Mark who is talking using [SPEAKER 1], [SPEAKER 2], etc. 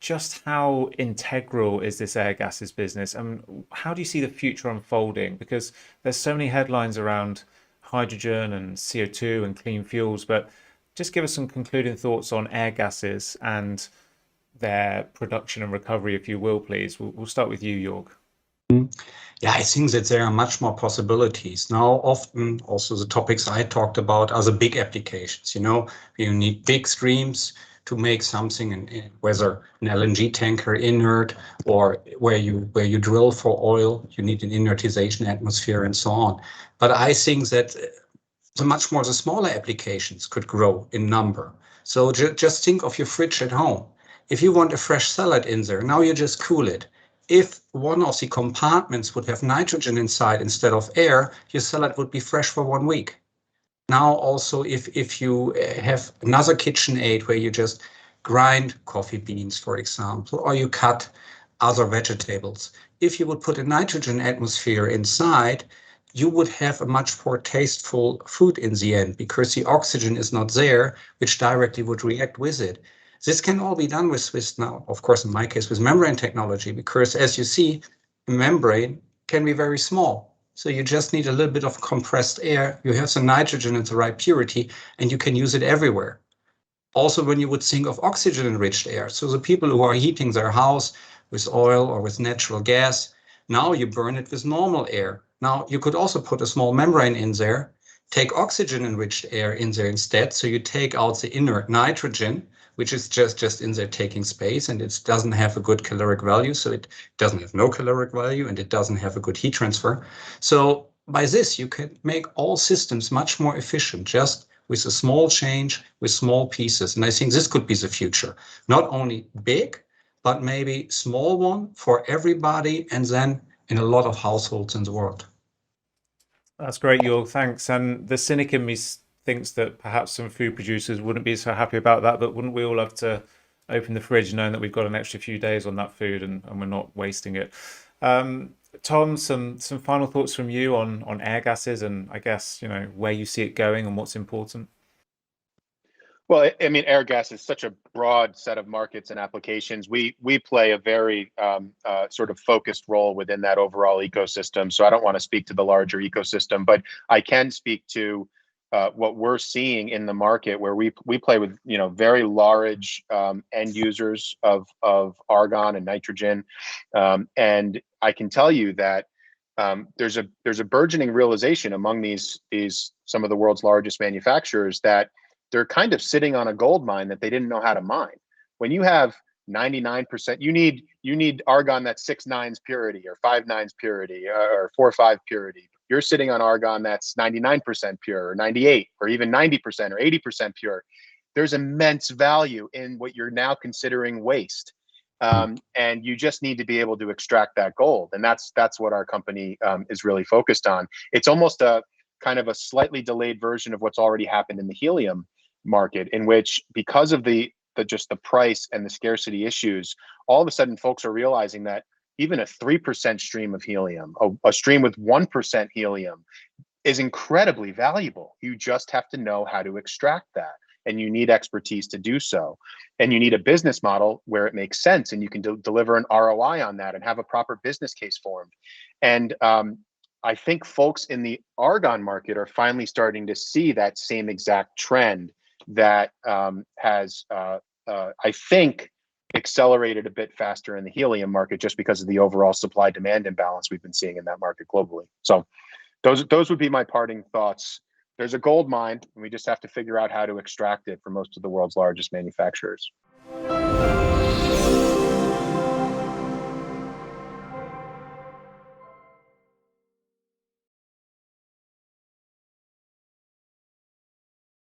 [SPEAKER 1] just how integral is this air gases business? And how do you see the future unfolding? Because there's so many headlines around hydrogen and CO2 and clean fuels, but just give us some concluding thoughts on air gases and their production and recovery, if you will, please. We'll start with you, Jörg.
[SPEAKER 2] Yeah, I think that there are much more possibilities. Now, often also the topics I talked about are the big applications. You need big streams to make something, whether an LNG tanker inert or where you drill for oil, you need an inertization atmosphere and so on. But I think that the smaller applications could grow in number. So just think of your fridge at home. If you want a fresh salad in there, now you just cool it. If one of the compartments would have nitrogen inside instead of air, your salad would be fresh for 1 week. Now also, if you have another kitchen aid where you just grind coffee beans, for example, or you cut other vegetables, if you would put a nitrogen atmosphere inside, you would have a much more tasteful food in the end because the oxygen is not there, which directly would react with it. This can all be done with now, of course, in my case, with membrane technology, because as you see, a membrane can be very small. So you just need a little bit of compressed air. You have some nitrogen at the right purity, and you can use it everywhere. Also, when you would think of oxygen-enriched air, so the people who are heating their house with oil or with natural gas, now you burn it with normal air. Now, you could also put a small membrane in there, take oxygen-enriched air in there instead, so you take out the inert nitrogen, which is just in there taking space, and it doesn't have a good caloric value, so it doesn't have no caloric value, and it doesn't have a good heat transfer. So by this, you can make all systems much more efficient, just with a small change, with small pieces. And I think this could be the future. Not only big, but maybe small one for everybody, and then in a lot of households in the world.
[SPEAKER 1] That's great, Jörg. Thanks. And the cynic in me thinks that perhaps some food producers wouldn't be so happy about that, but wouldn't we all love to open the fridge knowing that we've got an extra few days on that food and we're not wasting it? Tom, some final thoughts from you on air gases and I guess, where you see it going and what's important?
[SPEAKER 3] Well, I mean, air gas is such a broad set of markets and applications. We play a very sort of focused role within that overall ecosystem. So I don't want to speak to the larger ecosystem, but I can speak to what we're seeing in the market, where we play with very large end users of argon and nitrogen, and I can tell you that there's a burgeoning realization among these some of the world's largest manufacturers that they're kind of sitting on a gold mine that they didn't know how to mine. When you have 99%, you need argon that's 6 nines purity or 5 nines purity or 4 5 purity. You're sitting on argon that's 99% pure or 98 or even 90% or 80% pure. There's immense value in what you're now considering waste. And you just need to be able to extract that gold. And that's what our company is really focused on. It's almost a kind of a slightly delayed version of what's already happened in the helium market, in which because of the price and the scarcity issues, all of a sudden folks are realizing that even a 3% stream of helium, a stream with 1% helium, is incredibly valuable. You just have to know how to extract that, and you need expertise to do so. And you need a business model where it makes sense and you can deliver an ROI on that and have a proper business case formed. And I think folks in the argon market are finally starting to see that same exact trend that has, I think, accelerated a bit faster in the helium market just because of the overall supply-demand imbalance we've been seeing in that market globally. So those would be my parting thoughts. There's a gold mine, and we just have to figure out how to extract it for most of the world's largest manufacturers.